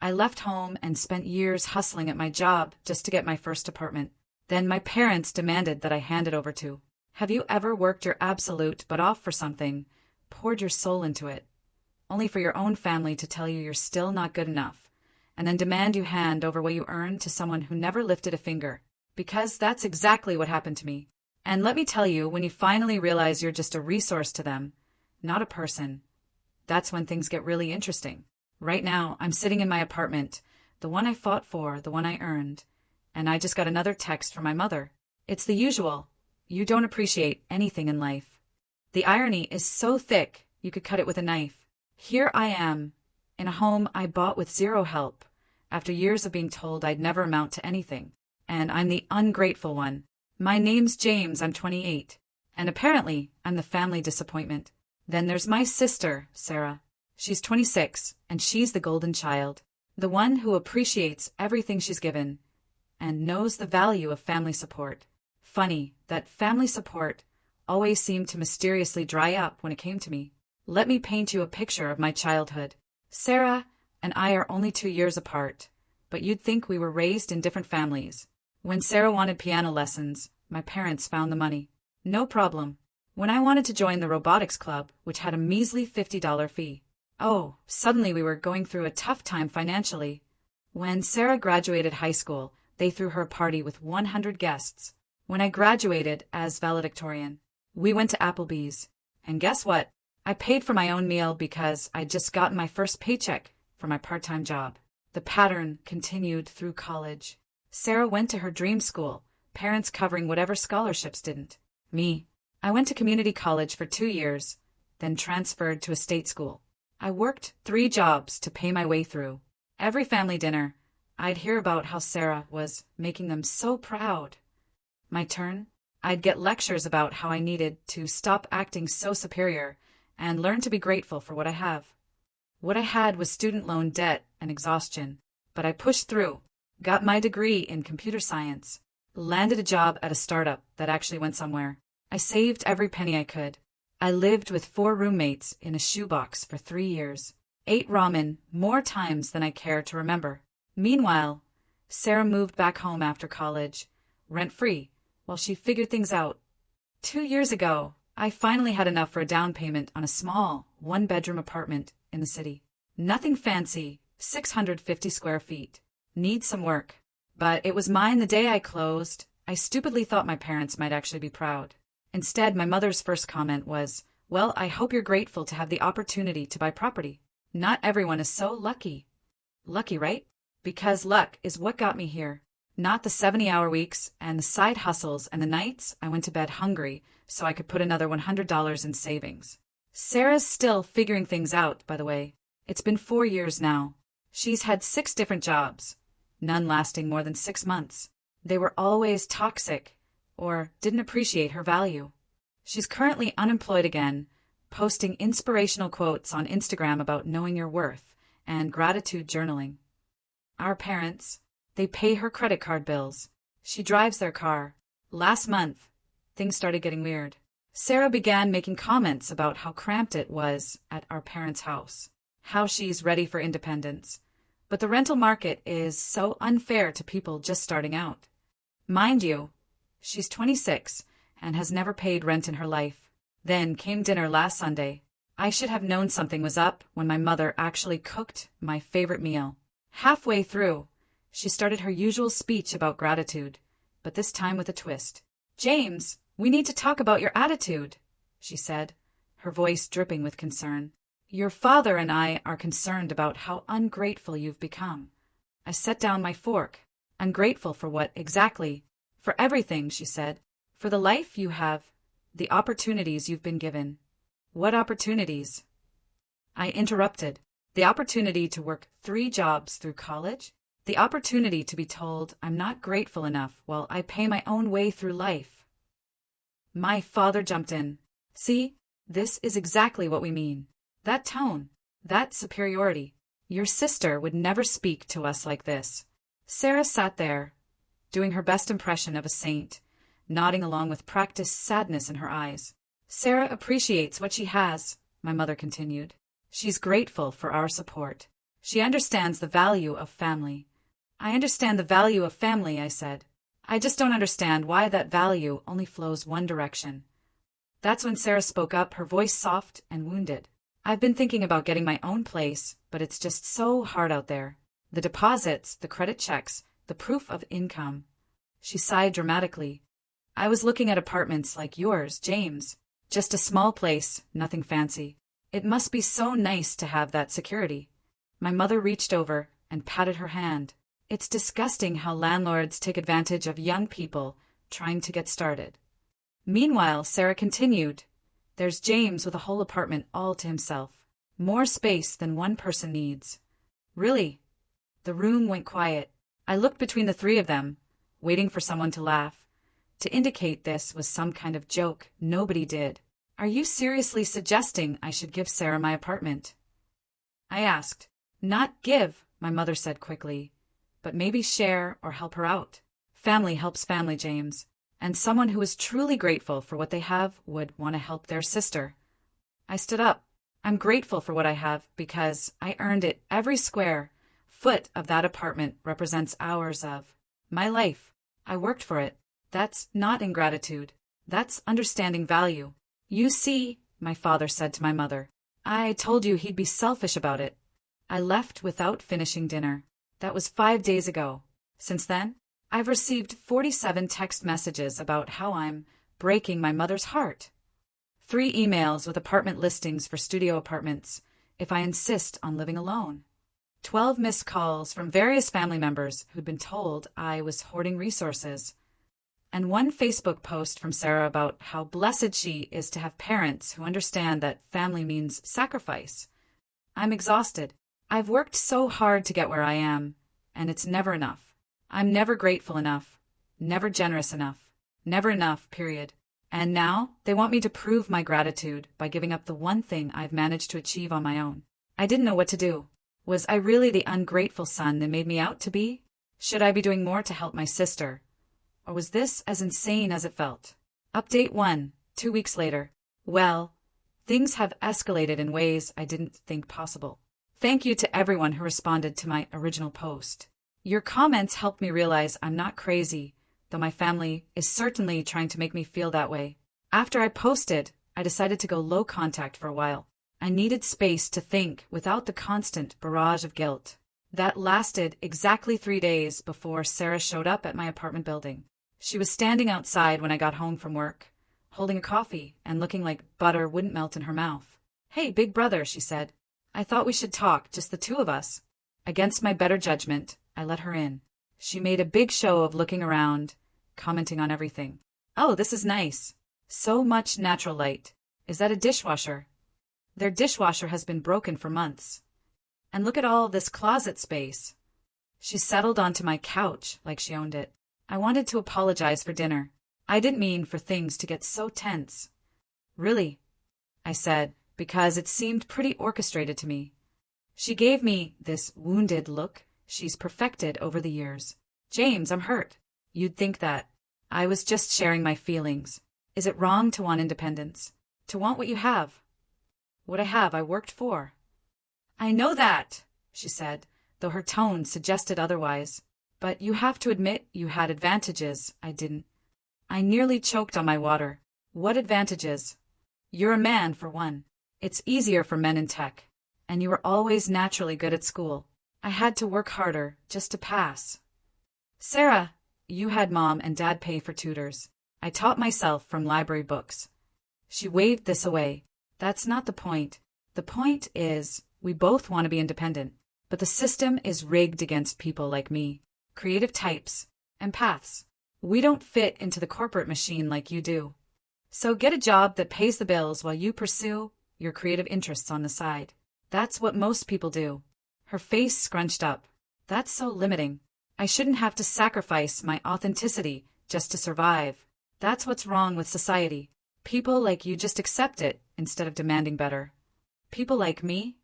I left home and spent years hustling at my job just to get my first apartment. Then my parents demanded that I hand it over to. Have you ever worked your absolute butt off for something, poured your soul into it, only for your own family to tell you you're still not good enough, and then demand you hand over what you earned to someone who never lifted a finger? Because that's exactly what happened to me. And let me tell you, when you finally realize you're just a resource to them, not a person, that's when things get really interesting. Right now, I'm sitting in my apartment, the one I fought for, the one I earned, and I just got another text from my mother. It's the usual. You don't appreciate anything in life. The irony is so thick, you could cut it with a knife. Here I am, in a home I bought with zero help, after years of being told I'd never amount to anything. And I'm the ungrateful one. My name's James, I'm 28. And apparently, I'm the family disappointment. Then there's my sister, Sarah. She's 26, and she's the golden child. The one who appreciates everything she's given, and knows the value of family support. Funny that family support always seemed to mysteriously dry up when it came to me. Let me paint you a picture of my childhood. Sarah and I are only 2 years apart, but you'd think we were raised in different families. When Sarah wanted piano lessons, my parents found the money. No problem. When I wanted to join the robotics club, which had a measly $50 fee, suddenly we were going through a tough time financially. When Sarah graduated high school, they threw her a party with 100 guests. When I graduated as valedictorian, we went to Applebee's. And guess what? I paid for my own meal because I'd just gotten my first paycheck for my part-time job. The pattern continued through college. Sarah went to her dream school, parents covering whatever scholarships didn't. Me, I went to community college for 2 years, then transferred to a state school. I worked 3 jobs to pay my way through. Every family dinner, I'd hear about how Sarah was making them so proud. My turn, I'd get lectures about how I needed to stop acting so superior and learn to be grateful for what I have. What I had was student loan debt and exhaustion, but I pushed through. Got my degree in computer science, landed a job at a startup that actually went somewhere. I saved every penny I could. I lived with 4 roommates in a shoebox for 3 years, ate ramen more times than I care to remember. Meanwhile, Sarah moved back home after college, rent-free, while she figured things out. 2 years ago, I finally had enough for a down payment on a small, 1-bedroom apartment in the city. Nothing fancy, 650 square feet. Need some work. But it was mine the day I closed. I stupidly thought my parents might actually be proud. Instead, my mother's first comment was, "Well, I hope you're grateful to have the opportunity to buy property. Not everyone is so lucky." Lucky, right? Because luck is what got me here. Not the 70-hour weeks and the side hustles and the nights I went to bed hungry so I could put another $100 in savings. Sarah's still figuring things out, by the way. It's been 4 years now. She's had 6 different jobs, none lasting more than 6 months. They were always toxic or didn't appreciate her value. She's currently unemployed again, posting inspirational quotes on Instagram about knowing your worth and gratitude journaling. Our parents, they pay her credit card bills. She drives their car. Last month, things started getting weird. Sarah began making comments about how cramped it was at our parents' house, how she's ready for independence. But the rental market is so unfair to people just starting out. Mind you, she's 26 and has never paid rent in her life. Then came dinner last Sunday. I should have known something was up when my mother actually cooked my favorite meal. Halfway through, she started her usual speech about gratitude, but this time with a twist. "James, we need to talk about your attitude," she said, her voice dripping with concern. "Your father and I are concerned about how ungrateful you've become." I set down my fork. "Ungrateful for what exactly?" "For everything," she said. "For the life you have, the opportunities you've been given." "What opportunities?" I interrupted. "The opportunity to work 3 jobs through college? The opportunity to be told I'm not grateful enough while I pay my own way through life." My father jumped in. "See, this is exactly what we mean. That tone, that superiority. Your sister would never speak to us like this." Sarah sat there, doing her best impression of a saint, nodding along with practiced sadness in her eyes. "Sarah appreciates what she has," my mother continued. "She's grateful for our support. She understands the value of family. I understand the value of family, I said. I just don't understand why that value only flows one direction. That's when Sarah spoke up, her voice soft and wounded. I've been thinking about getting my own place, but it's just so hard out there. The deposits, the credit checks, the proof of income. She sighed dramatically. I was looking at apartments like yours, James. Just a small place, nothing fancy. It must be so nice to have that security. My mother reached over and patted her hand. It's disgusting how landlords take advantage of young people trying to get started. Meanwhile, Sarah continued, there's James with a whole apartment all to himself. More space than one person needs. Really? The room went quiet. I looked between the three of them, waiting for someone to laugh, to indicate this was some kind of joke. Nobody did. Are you seriously suggesting I should give Sarah my apartment? I asked. Not give, my mother said quickly, but maybe share or help her out. Family helps family, James. And someone who is truly grateful for what they have would want to help their sister. I stood up. I'm grateful for what I have because I earned it. Every square foot of that apartment represents hours of my life. I worked for it. That's not ingratitude. That's understanding value. You see, my father said to my mother, I told you he'd be selfish about it. I left without finishing dinner. That was 5 days ago. Since then, I've received 47 text messages about how I'm breaking my mother's heart. 3 emails with apartment listings for studio apartments if I insist on living alone. 12 missed calls from various family members who'd been told I was hoarding resources. And 1 Facebook post from Sarah about how blessed she is to have parents who understand that family means sacrifice. I'm exhausted. I've worked so hard to get where I am, and it's never enough. I'm never grateful enough, never generous enough, never enough, period. And now they want me to prove my gratitude by giving up the one thing I've managed to achieve on my own. I didn't know what to do. Was I really the ungrateful son they made me out to be? Should I be doing more to help my sister? Or was this as insane as it felt? Update 1, 2 weeks later. Well, things have escalated in ways I didn't think possible. Thank you to everyone who responded to my original post. Your comments helped me realize I'm not crazy, though my family is certainly trying to make me feel that way. After I posted, I decided to go low contact for a while. I needed space to think without the constant barrage of guilt. That lasted exactly 3 days before Sarah showed up at my apartment building. She was standing outside when I got home from work, holding a coffee and looking like butter wouldn't melt in her mouth. Hey, big brother, she said. I thought we should talk, just the 2 of us. Against my better judgment, I let her in. She made a big show of looking around, commenting on everything. Oh, this is nice. So much natural light. Is that a dishwasher? Their dishwasher has been broken for months. And look at all this closet space. She settled onto my couch like she owned it. I wanted to apologize for dinner. I didn't mean for things to get so tense. Really? I said, because it seemed pretty orchestrated to me. She gave me this wounded look she's perfected over the years. James, I'm hurt. You'd think that. I was just sharing my feelings. Is it wrong to want independence? To want what you have? What I have, I worked for. I know that, she said, though her tone suggested otherwise. But you have to admit you had advantages I didn't. I nearly choked on my water. What advantages? You're a man, for one. It's easier for men in tech. And you were always naturally good at school. I had to work harder just to pass. Sarah, you had Mom and Dad pay for tutors. I taught myself from library books. She waved this away. That's not the point. The point is, we both want to be independent. But the system is rigged against people like me. Creative types. Empaths. We don't fit into the corporate machine like you do. So get a job that pays the bills while you pursue your creative interests on the side. That's what most people do. Her face scrunched up. That's so limiting. I shouldn't have to sacrifice my authenticity just to survive. That's what's wrong with society. People like you just accept it instead of demanding better. People like me?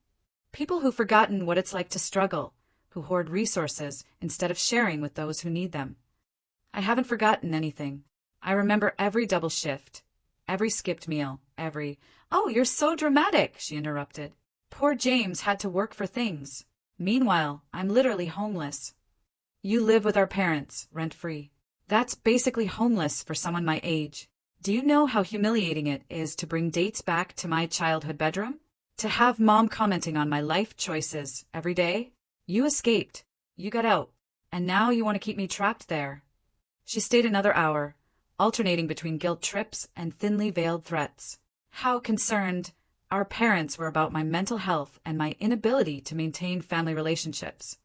People who've forgotten what it's like to struggle, who hoard resources instead of sharing with those who need them. I haven't forgotten anything. I remember every double shift, every skipped meal, every, "Oh, you're so dramatic," she interrupted. Poor James had to work for things. Meanwhile, I'm literally homeless. You live with our parents, rent-free. That's basically homeless for someone my age. Do you know how humiliating it is to bring dates back to my childhood bedroom? To have mom commenting on my life choices every day? You escaped. You got out. And now you want to keep me trapped there. She stayed another hour, alternating between guilt trips and thinly veiled threats. How concerned our parents were about my mental health and my inability to maintain family relationships.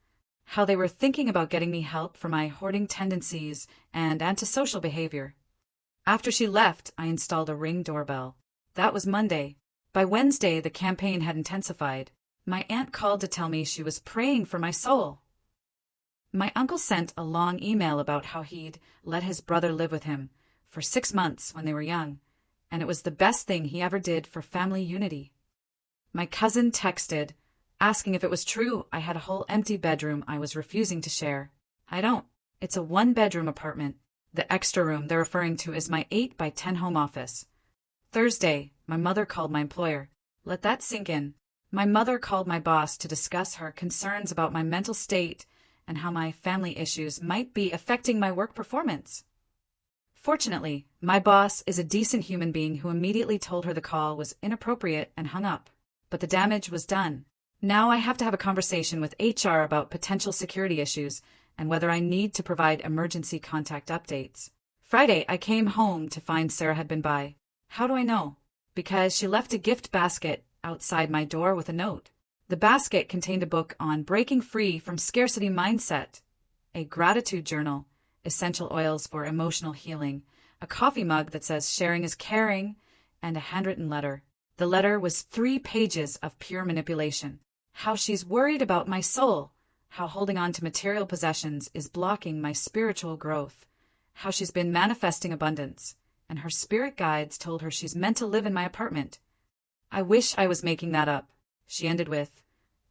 How they were thinking about getting me help for my hoarding tendencies and antisocial behavior. After she left, I installed a Ring doorbell. That was Monday. By Wednesday, the campaign had intensified. My aunt called to tell me she was praying for my soul. My uncle sent a long email about how he'd let his brother live with him for 6 months when they were young, and it was the best thing he ever did for family unity. My cousin texted, asking if it was true I had a whole empty bedroom I was refusing to share. I don't. It's a 1-bedroom apartment. The extra room they're referring to is my 8 by 10 home office. Thursday, my mother called my employer. Let that sink in. My mother called my boss to discuss her concerns about my mental state and how my family issues might be affecting my work performance. Fortunately, my boss is a decent human being who immediately told her the call was inappropriate and hung up. But the damage was done. Now I have to have a conversation with HR about potential security issues and whether I need to provide emergency contact updates. Friday, I came home to find Sarah had been by. How do I know? Because she left a gift basket outside my door with a note. The basket contained a book on breaking free from scarcity mindset, a gratitude journal, essential oils for emotional healing, a coffee mug that says sharing is caring, and a handwritten letter. The letter was 3 pages of pure manipulation. How she's worried about my soul, how holding on to material possessions is blocking my spiritual growth, how she's been manifesting abundance, and her spirit guides told her she's meant to live in my apartment. I wish I was making that up. She ended with,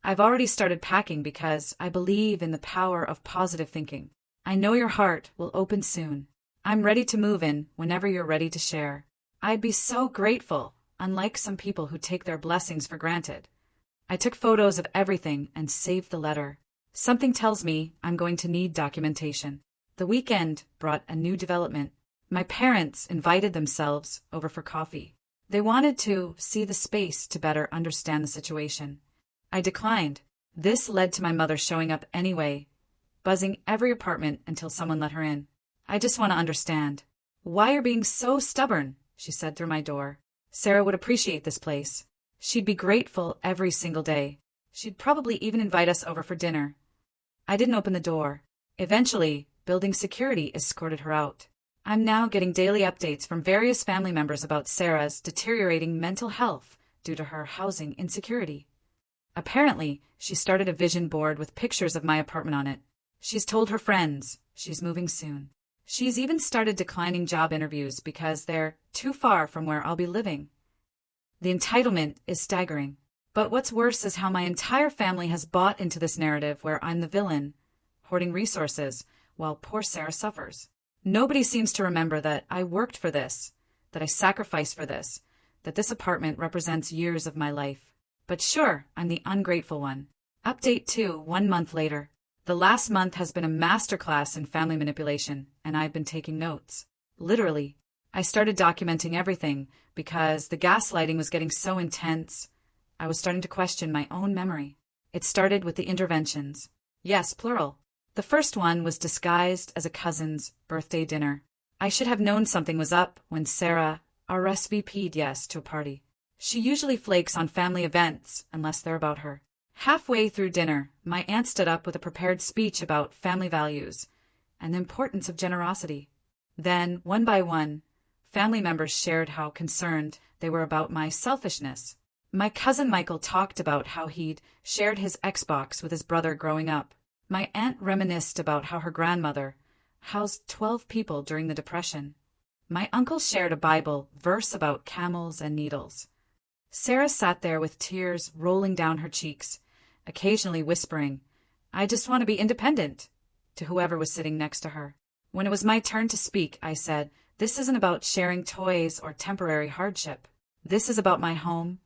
I've already started packing because I believe in the power of positive thinking. I know your heart will open soon. I'm ready to move in whenever you're ready to share. I'd be so grateful, unlike some people who take their blessings for granted. I took photos of everything and saved the letter. Something tells me I'm going to need documentation. The weekend brought a new development. My parents invited themselves over for coffee. They wanted to see the space to better understand the situation. I declined. This led to my mother showing up anyway, buzzing every apartment until someone let her in. I just want to understand. Why you're being so stubborn, she said through my door. Sarah would appreciate this place. She'd be grateful every single day. She'd probably even invite us over for dinner. I didn't open the door. Eventually, building security escorted her out. I'm now getting daily updates from various family members about Sarah's deteriorating mental health due to her housing insecurity. Apparently, she started a vision board with pictures of my apartment on it. She's told her friends she's moving soon. She's even started declining job interviews because they're too far from where I'll be living. The entitlement is staggering. But what's worse is how my entire family has bought into this narrative where I'm the villain, hoarding resources, while poor Sarah suffers. Nobody seems to remember that I worked for this, that I sacrificed for this, that this apartment represents years of my life. But sure, I'm the ungrateful one. Update 2, 1 month later. The last month has been a masterclass in family manipulation, and I've been taking notes. Literally. I started documenting everything because the gaslighting was getting so intense. I was starting to question my own memory. It started with the interventions. Yes, plural. The first one was disguised as a cousin's birthday dinner. I should have known something was up when Sarah RSVP'd yes to a party. She usually flakes on family events unless they're about her. Halfway through dinner, my aunt stood up with a prepared speech about family values and the importance of generosity. Then, one by one, family members shared how concerned they were about my selfishness. My cousin Michael talked about how he'd shared his Xbox with his brother growing up. My aunt reminisced about how her grandmother housed 12 people during the Depression. My uncle shared a Bible verse about camels and needles. Sarah sat there with tears rolling down her cheeks, occasionally whispering, "I just want to be independent," to whoever was sitting next to her. When it was my turn to speak, I said, "This isn't about sharing toys or temporary hardship. This is about my home,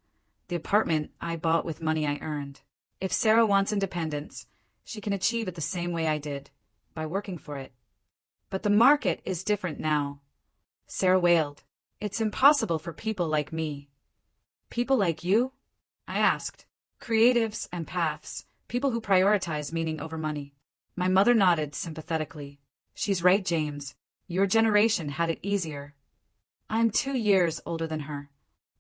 the apartment I bought with money I earned. If Sarah wants independence, she can achieve it the same way I did, by working for it. But the market is different now. Sarah wailed. It's impossible for people like me. People like you? I asked. Creatives, empaths, people who prioritize meaning over money. My mother nodded sympathetically. She's right, James. Your generation had it easier. I'm 2 years older than her.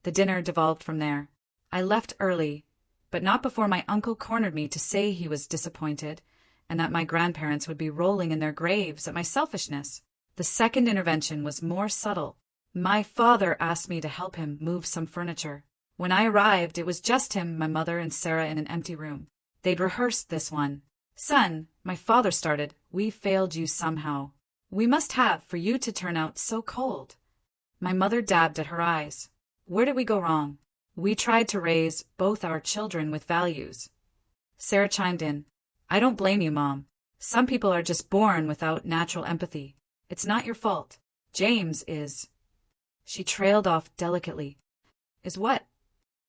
The dinner devolved from there. I left early, but not before my uncle cornered me to say he was disappointed and that my grandparents would be rolling in their graves at my selfishness. The second intervention was more subtle. My father asked me to help him move some furniture. When I arrived, it was just him, my mother, and Sarah in an empty room. They'd rehearsed this one. Son, my father started, we failed you somehow. We must have for you to turn out so cold. My mother dabbed at her eyes. Where did we go wrong? We tried to raise both our children with values. Sarah chimed in. I don't blame you, Mom. Some people are just born without natural empathy. It's not your fault. James is. She trailed off delicately. Is what?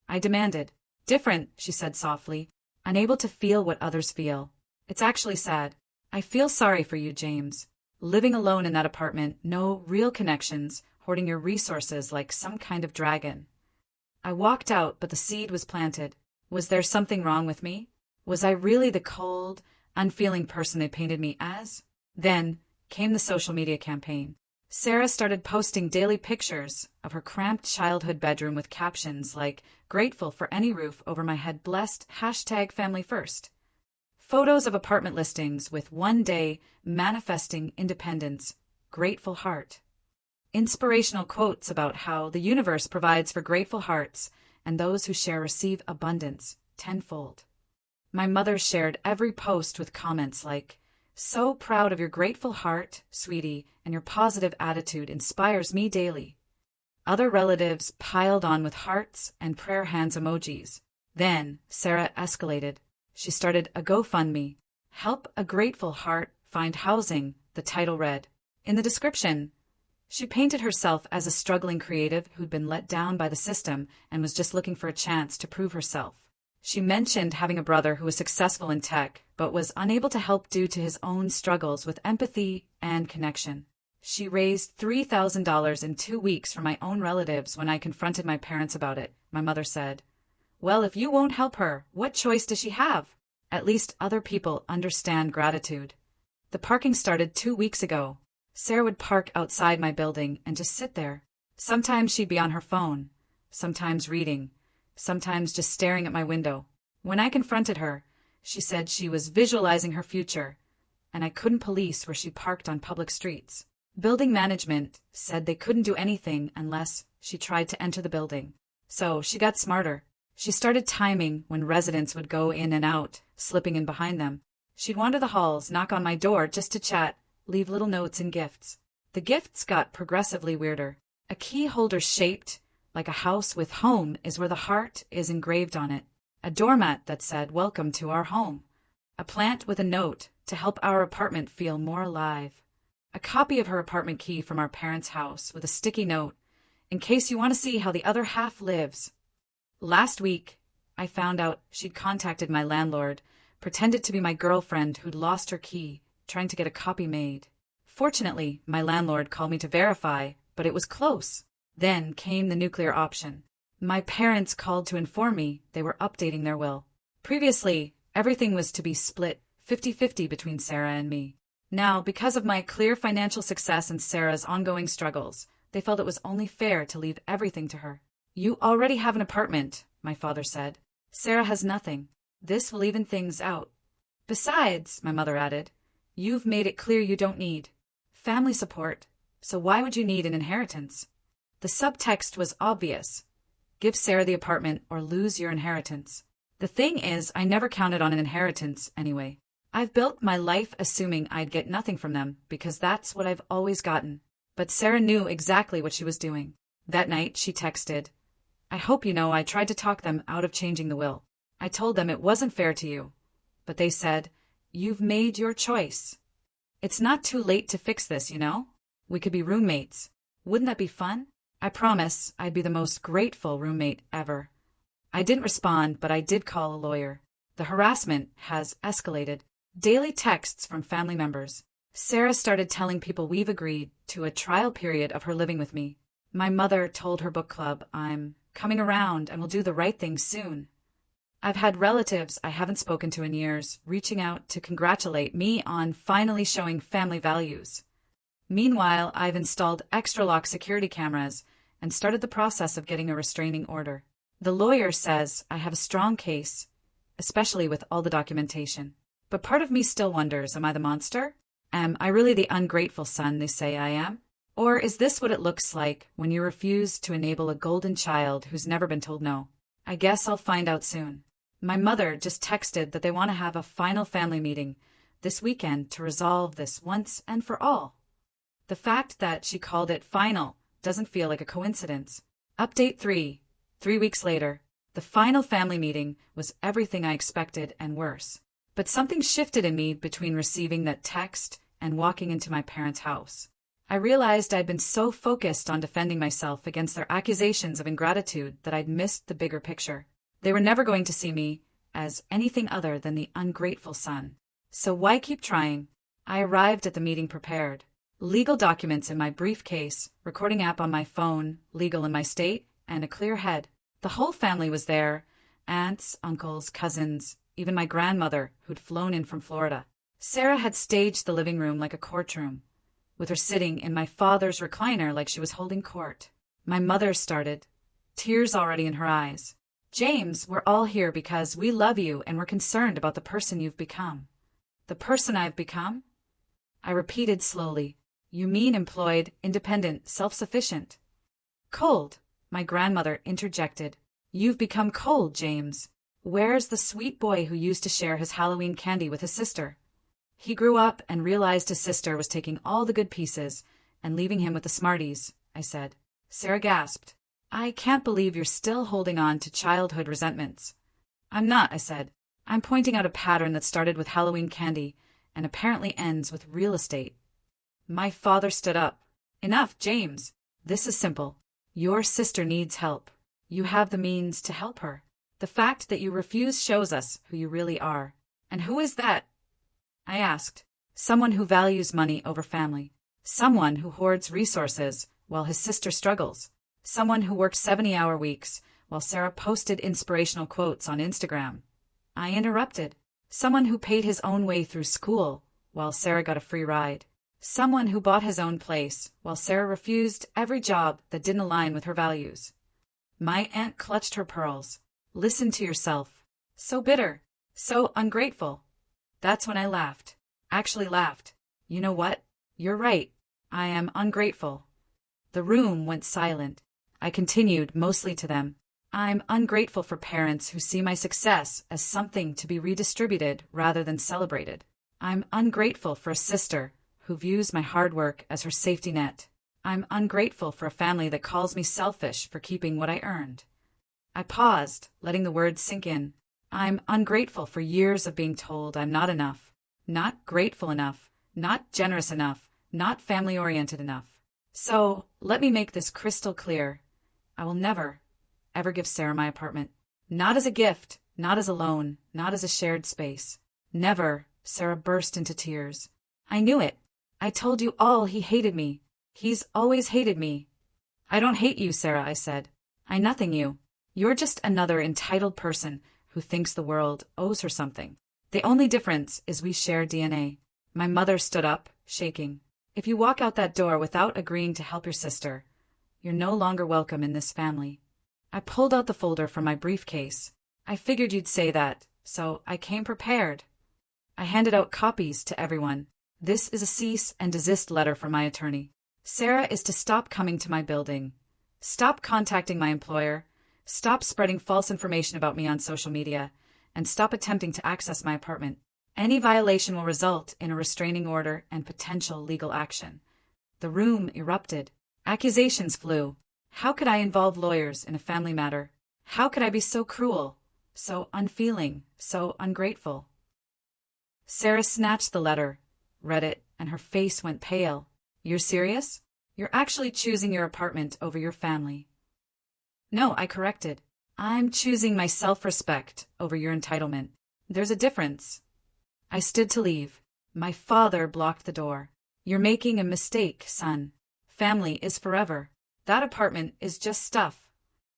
I demanded. Different, she said softly, unable to feel what others feel. It's actually sad. I feel sorry for you, James. Living alone in that apartment, no real connections, hoarding your resources like some kind of dragon. I walked out, but the seed was planted. Was there something wrong with me? Was I really the cold, unfeeling person they painted me as? Then came the social media campaign. Sarah started posting daily pictures of her cramped childhood bedroom with captions like, grateful for any roof over my head, blessed, #family first. Photos of apartment listings with one day manifesting independence, grateful heart. Inspirational quotes about how the universe provides for grateful hearts and those who share receive abundance tenfold. My mother shared every post with comments like, so proud of your grateful heart, sweetie, and your positive attitude inspires me daily. Other relatives piled on with hearts and prayer hands emojis. Then Sarah escalated. She started a GoFundMe. Help a grateful heart find housing, the title read. In the description, she painted herself as a struggling creative who'd been let down by the system and was just looking for a chance to prove herself. She mentioned having a brother who was successful in tech, but was unable to help due to his own struggles with empathy and connection. She raised $3,000 in 2 weeks from my own relatives when I confronted my parents about it, my mother said. Well, if you won't help her, what choice does she have? At least other people understand gratitude. The parking started 2 weeks ago. Sarah would park outside my building and just sit there. Sometimes she'd be on her phone, sometimes reading, sometimes just staring at my window. When I confronted her, she said she was visualizing her future, and I couldn't police where she parked on public streets. Building management said they couldn't do anything unless she tried to enter the building. So she got smarter. She started timing when residents would go in and out, slipping in behind them. She'd wander the halls, knock on my door just to chat, leave little notes and gifts. The gifts got progressively weirder. A key holder shaped like a house with home is where the heart is engraved on it. A doormat that said, welcome to our home. A plant with a note to help our apartment feel more alive. A copy of her apartment key from our parents' house with a sticky note, in case you want to see how the other half lives. Last week, I found out she'd contacted my landlord, pretended to be my girlfriend who'd lost her key, trying to get a copy made. Fortunately, my landlord called me to verify, but it was close. Then came the nuclear option. My parents called to inform me they were updating their will. Previously, everything was to be split 50-50 between Sarah and me. Now, because of my clear financial success and Sarah's ongoing struggles, they felt it was only fair to leave everything to her. You already have an apartment, my father said. Sarah has nothing. This will even things out. Besides, my mother added, you've made it clear you don't need family support, so why would you need an inheritance? The subtext was obvious. Give Sarah the apartment or lose your inheritance. The thing is, I never counted on an inheritance anyway. I've built my life assuming I'd get nothing from them because that's what I've always gotten. But Sarah knew exactly what she was doing. That night, she texted, I hope you know I tried to talk them out of changing the will. I told them it wasn't fair to you. But they said, you've made your choice. It's not too late to fix this, you know? We could be roommates. Wouldn't that be fun? I promise I'd be the most grateful roommate ever. I didn't respond, but I did call a lawyer. The harassment has escalated. Daily texts from family members. Sarah started telling people we've agreed to a trial period of her living with me. My mother told her book club I'm coming around and will do the right thing soon. I've had relatives I haven't spoken to in years reaching out to congratulate me on finally showing family values. Meanwhile, I've installed extra lock security cameras and started the process of getting a restraining order. The lawyer says I have a strong case, especially with all the documentation. But part of me still wonders, am I the monster? Am I really the ungrateful son they say I am? Or is this what it looks like when you refuse to enable a golden child who's never been told no? I guess I'll find out soon. My mother just texted that they want to have a final family meeting this weekend to resolve this once and for all. The fact that she called it final doesn't feel like a coincidence. Update 3. 3 weeks later, the final family meeting was everything I expected and worse. But something shifted in me between receiving that text and walking into my parents' house. I realized I'd been so focused on defending myself against their accusations of ingratitude that I'd missed the bigger picture. They were never going to see me as anything other than the ungrateful son. So why keep trying? I arrived at the meeting prepared. Legal documents in my briefcase, recording app on my phone, legal in my state, and a clear head. The whole family was there. Aunts, uncles, cousins, even my grandmother, who'd flown in from Florida. Sarah had staged the living room like a courtroom, with her sitting in my father's recliner like she was holding court. My mother started, tears already in her eyes. James, we're all here because we love you and we're concerned about the person you've become. The person I've become? I repeated slowly. You mean employed, independent, self-sufficient. Cold, my grandmother interjected. You've become cold, James. Where's the sweet boy who used to share his Halloween candy with his sister? He grew up and realized his sister was taking all the good pieces and leaving him with the Smarties, I said. Sarah gasped. I can't believe you're still holding on to childhood resentments. I'm not, I said. I'm pointing out a pattern that started with Halloween candy and apparently ends with real estate. My father stood up. Enough, James. This is simple. Your sister needs help. You have the means to help her. The fact that you refuse shows us who you really are. And who is that? I asked. Someone who values money over family. Someone who hoards resources while his sister struggles. Someone who worked 70-hour weeks while Sarah posted inspirational quotes on Instagram. I interrupted. Someone who paid his own way through school while Sarah got a free ride. Someone who bought his own place while Sarah refused every job that didn't align with her values. My aunt clutched her pearls. Listen to yourself. So bitter. So ungrateful. That's when I laughed. Actually laughed. You know what? You're right. I am ungrateful. The room went silent. I continued, mostly to them. I'm ungrateful for parents who see my success as something to be redistributed rather than celebrated. I'm ungrateful for a sister who views my hard work as her safety net. I'm ungrateful for a family that calls me selfish for keeping what I earned. I paused, letting the words sink in. I'm ungrateful for years of being told I'm not enough, not grateful enough, not generous enough, not family-oriented enough. So, let me make this crystal clear. I will never, ever give Sarah my apartment. Not as a gift, not as a loan, not as a shared space. Never. Sarah burst into tears. I knew it. I told you all he hated me. He's always hated me. I don't hate you, Sarah, I said. I nothing you. You're just another entitled person who thinks the world owes her something. The only difference is we share DNA. My mother stood up, shaking. If you walk out that door without agreeing to help your sister, you're no longer welcome in this family. I pulled out the folder from my briefcase. I figured you'd say that, so I came prepared. I handed out copies to everyone. This is a cease and desist letter from my attorney. Sarah is to stop coming to my building. Stop contacting my employer. Stop spreading false information about me on social media. And stop attempting to access my apartment. Any violation will result in a restraining order and potential legal action. The room erupted. Accusations flew. How could I involve lawyers in a family matter? How could I be so cruel, so unfeeling, so ungrateful? Sarah snatched the letter, read it, and her face went pale. You're serious? You're actually choosing your apartment over your family. No, I corrected. I'm choosing my self-respect over your entitlement. There's a difference. I stood to leave. My father blocked the door. You're making a mistake, son. Family is forever. That apartment is just stuff.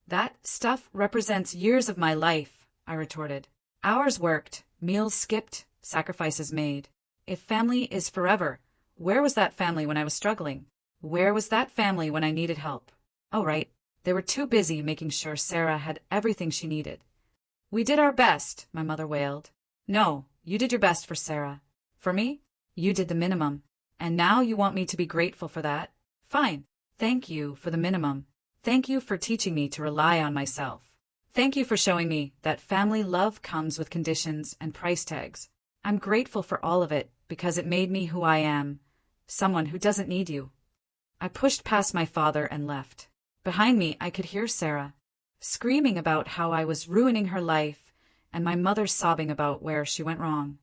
That stuff represents years of my life, I retorted. Hours worked, meals skipped, sacrifices made. If family is forever, where was that family when I was struggling? Where was that family when I needed help? Oh, right. They were too busy making sure Sarah had everything she needed. We did our best, my mother wailed. No, you did your best for Sarah. For me, you did the minimum. And now you want me to be grateful for that? Fine. Thank you for the minimum. Thank you for teaching me to rely on myself. Thank you for showing me that family love comes with conditions and price tags. I'm grateful for all of it because it made me who I am, someone who doesn't need you. I pushed past my father and left. Behind me, I could hear Sarah, screaming about how I was ruining her life, and my mother sobbing about where she went wrong.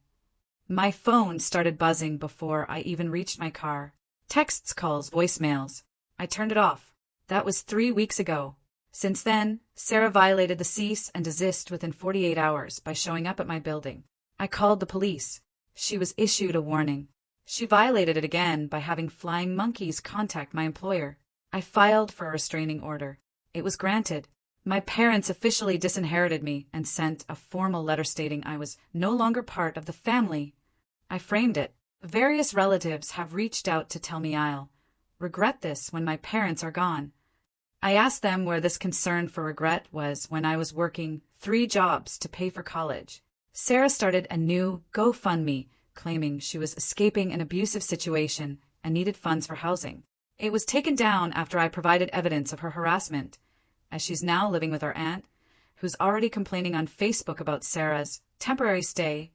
My phone started buzzing before I even reached my car. Texts, calls, voicemails. I turned it off. That was 3 weeks ago. Since then, Sarah violated the cease and desist within 48 hours by showing up at my building. I called the police. She was issued a warning. She violated it again by having flying monkeys contact my employer. I filed for a restraining order. It was granted. My parents officially disinherited me and sent a formal letter stating I was no longer part of the family. I framed it. Various relatives have reached out to tell me I'll regret this when my parents are gone. I asked them where this concern for regret was when I was working 3 jobs to pay for college. Sarah started a new GoFundMe, claiming she was escaping an abusive situation and needed funds for housing. It was taken down after I provided evidence of her harassment, as she's now living with her aunt, who's already complaining on Facebook about Sarah's temporary stay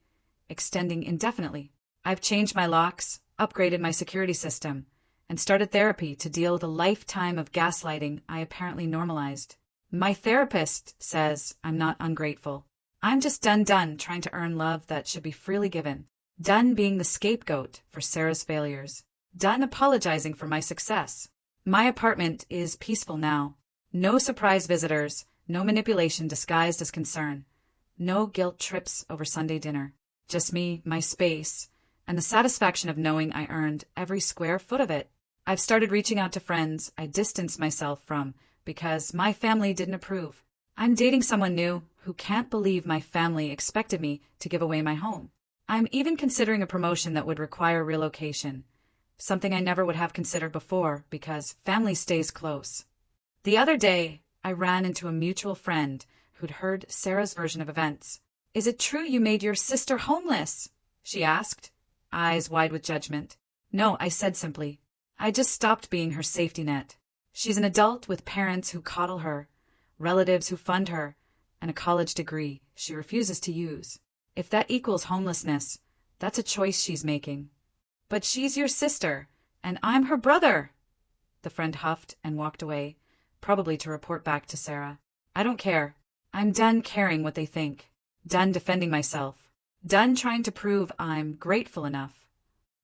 extending indefinitely. I've changed my locks, upgraded my security system, and started therapy to deal with a lifetime of gaslighting I apparently normalized. My therapist says I'm not ungrateful. I'm just done trying to earn love that should be freely given. Done being the scapegoat for Sarah's failures. Done apologizing for my success. My apartment is peaceful now. No surprise visitors, no manipulation disguised as concern. No guilt trips over Sunday dinner. Just me, my space, and the satisfaction of knowing I earned every square foot of it. I've started reaching out to friends I distanced myself from because my family didn't approve. I'm dating someone new who can't believe my family expected me to give away my home. I'm even considering a promotion that would require relocation, something I never would have considered before because family stays close. The other day, I ran into a mutual friend who'd heard Sarah's version of events. Is it true you made your sister homeless? She asked, eyes wide with judgment. No, I said simply. I just stopped being her safety net. She's an adult with parents who coddle her, relatives who fund her, and a college degree she refuses to use. If that equals homelessness, that's a choice she's making. But she's your sister, and I'm her brother. The friend huffed and walked away, probably to report back to Sarah. I don't care. I'm done caring what they think. Done defending myself. Done trying to prove I'm grateful enough.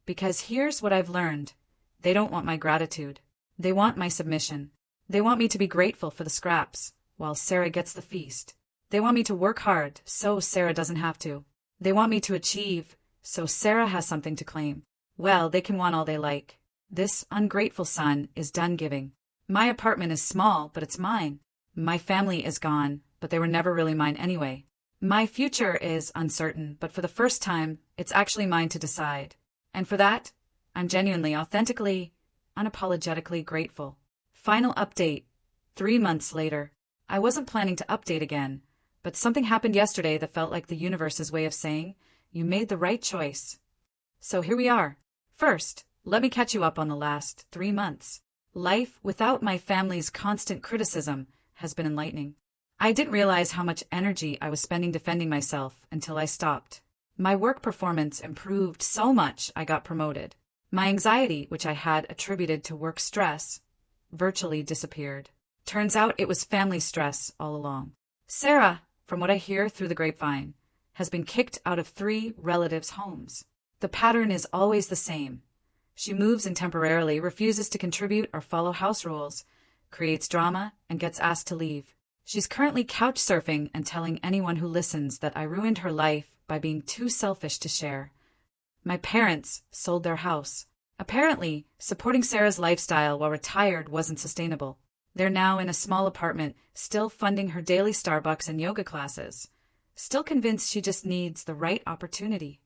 Because here's what I've learned. They don't want my gratitude. They want my submission. They want me to be grateful for the scraps, while Sarah gets the feast. They want me to work hard, so Sarah doesn't have to. They want me to achieve, so Sarah has something to claim. Well, they can want all they like. This ungrateful son is done giving. My apartment is small, but it's mine. My family is gone, but they were never really mine anyway. My future is uncertain, but for the first time, it's actually mine to decide. And for that, I'm genuinely, authentically, unapologetically grateful. Final update. 3 months later. I wasn't planning to update again, but something happened yesterday that felt like the universe's way of saying, you made the right choice. So here we are. First, let me catch you up on the last 3 months. Life without my family's constant criticism has been enlightening. I didn't realize how much energy I was spending defending myself until I stopped. My work performance improved so much I got promoted. My anxiety, which I had attributed to work stress, virtually disappeared. Turns out it was family stress all along. Sarah, from what I hear through the grapevine, has been kicked out of 3 relatives' homes. The pattern is always the same. She moves in temporarily, refuses to contribute or follow house rules, creates drama, and gets asked to leave. She's currently couch surfing and telling anyone who listens that I ruined her life by being too selfish to share. My parents sold their house. Apparently, supporting Sarah's lifestyle while retired wasn't sustainable. They're now in a small apartment, still funding her daily Starbucks and yoga classes. Still convinced she just needs the right opportunity.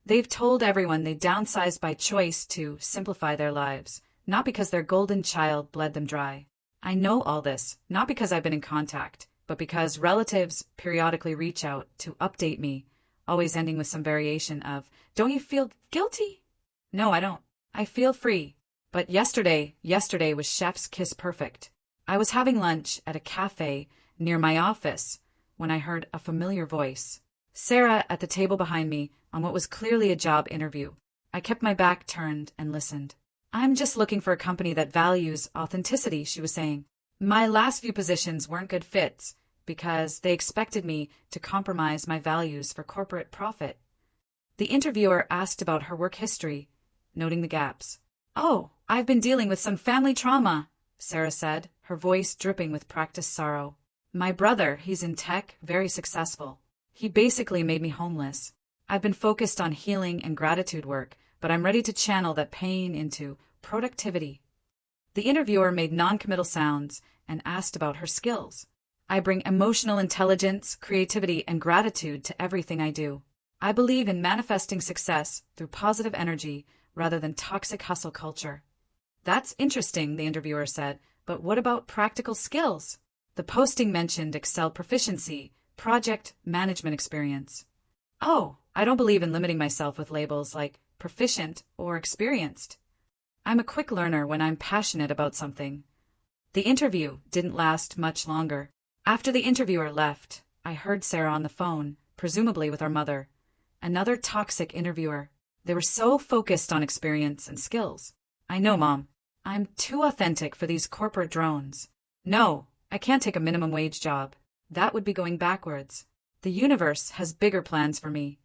They've told everyone they downsized by choice to simplify their lives, not because their golden child bled them dry. I know all this, not because I've been in contact, but because relatives periodically reach out to update me, always ending with some variation of, "Don't you feel guilty?" No, I don't. I feel free. But yesterday was chef's kiss perfect. I was having lunch at a cafe near my office when I heard a familiar voice. Sarah at the table behind me on what was clearly a job interview. I kept my back turned and listened. "I'm just looking for a company that values authenticity," she was saying. "My last few positions weren't good fits because they expected me to compromise my values for corporate profit." The interviewer asked about her work history, noting the gaps. "Oh, I've been dealing with some family trauma," Sarah said, her voice dripping with practiced sorrow. "My brother, he's in tech, very successful. He basically made me homeless. I've been focused on healing and gratitude work, but I'm ready to channel that pain into productivity." The interviewer made non-committal sounds and asked about her skills. "I bring emotional intelligence, creativity, and gratitude to everything I do. I believe in manifesting success through positive energy rather than toxic hustle culture." "That's interesting," the interviewer said, "but what about practical skills?" The posting mentioned Excel proficiency, project management experience. "Oh, I don't believe in limiting myself with labels like proficient or experienced. I'm a quick learner when I'm passionate about something." The interview didn't last much longer. After the interviewer left, I heard Sarah on the phone, presumably with our mother. Another toxic interviewer. They were so focused on experience and skills. "I know, Mom. I'm too authentic for these corporate drones. No, I can't take a minimum wage job. That would be going backwards. The universe has bigger plans for me."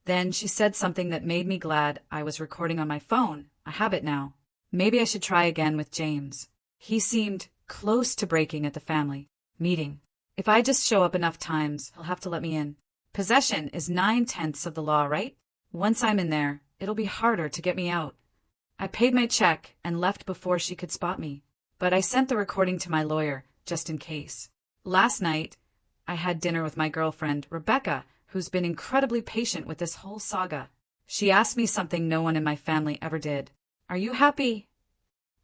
Then she said something that made me glad I was recording on my phone, a habit now. Maybe I should try again with James. He seemed close to breaking at the family meeting. If I just show up enough times, he'll have to let me in. Possession is 9/10 of the law, right? Once I'm in there, it'll be harder to get me out. I paid my check and left before she could spot me. But I sent the recording to my lawyer, just in case. Last night, I had dinner with my girlfriend, Rebecca, who's been incredibly patient with this whole saga. She asked me something no one in my family ever did. "Are you happy?"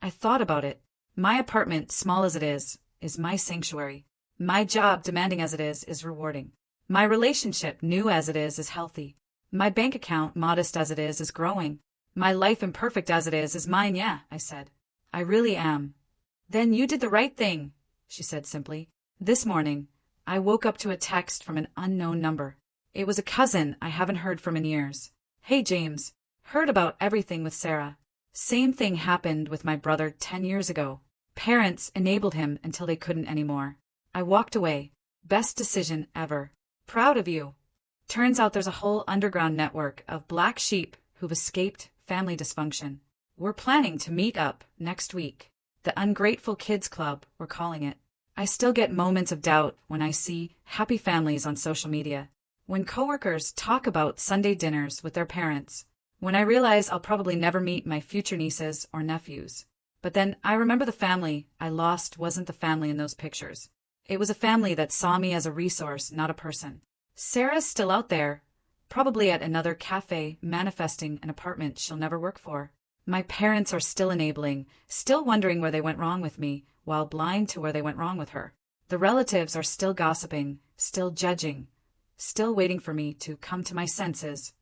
I thought about it. My apartment, small as it is my sanctuary. My job, demanding as it is rewarding. My relationship, new as it is healthy. My bank account, modest as it is growing. My life, imperfect as it is mine, yeah, I said. I really am. "Then you did the right thing," she said simply. This morning, I woke up to a text from an unknown number. It was a cousin I haven't heard from in years. "Hey, James. Heard about everything with Sarah. Same thing happened with my brother 10 years ago. Parents enabled him until they couldn't anymore. I walked away. Best decision ever. Proud of you. Turns out there's a whole underground network of black sheep who've escaped family dysfunction. We're planning to meet up next week. The Ungrateful Kids Club, we're calling it." I still get moments of doubt when I see happy families on social media. When coworkers talk about Sunday dinners with their parents. When I realize I'll probably never meet my future nieces or nephews. But then I remember the family I lost wasn't the family in those pictures. It was a family that saw me as a resource, not a person. Sarah's still out there, probably at another cafe manifesting an apartment she'll never work for. My parents are still enabling, still wondering where they went wrong with me, while blind to where they went wrong with her. The relatives are still gossiping, still judging, still waiting for me to come to my senses.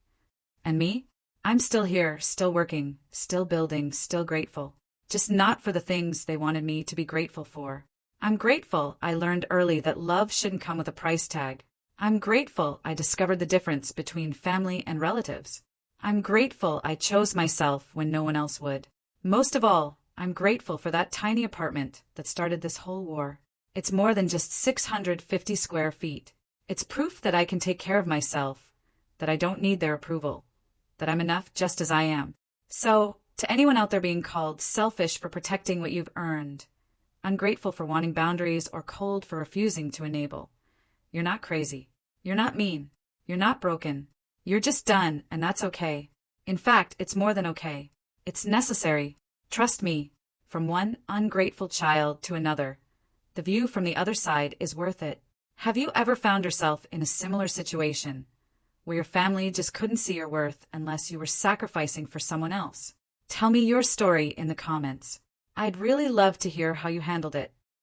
And me? I'm still here, still working, still building, still grateful. Just not for the things they wanted me to be grateful for. I'm grateful I learned early that love shouldn't come with a price tag. I'm grateful I discovered the difference between family and relatives. I'm grateful I chose myself when no one else would. Most of all, I'm grateful for that tiny apartment that started this whole war. It's more than just 650 square feet. It's proof that I can take care of myself, that I don't need their approval, that I'm enough just as I am. So, to anyone out there being called selfish for protecting what you've earned, ungrateful for wanting boundaries, or cold for refusing to enable, you're not crazy. You're not mean. You're not broken. You're just done, and that's okay. In fact, it's more than okay. It's necessary. Trust me. From one ungrateful child to another, the view from the other side is worth it. Have you ever found yourself in a similar situation, where your family just couldn't see your worth unless you were sacrificing for someone else? Tell me your story in the comments. I'd really love to hear how you handled it.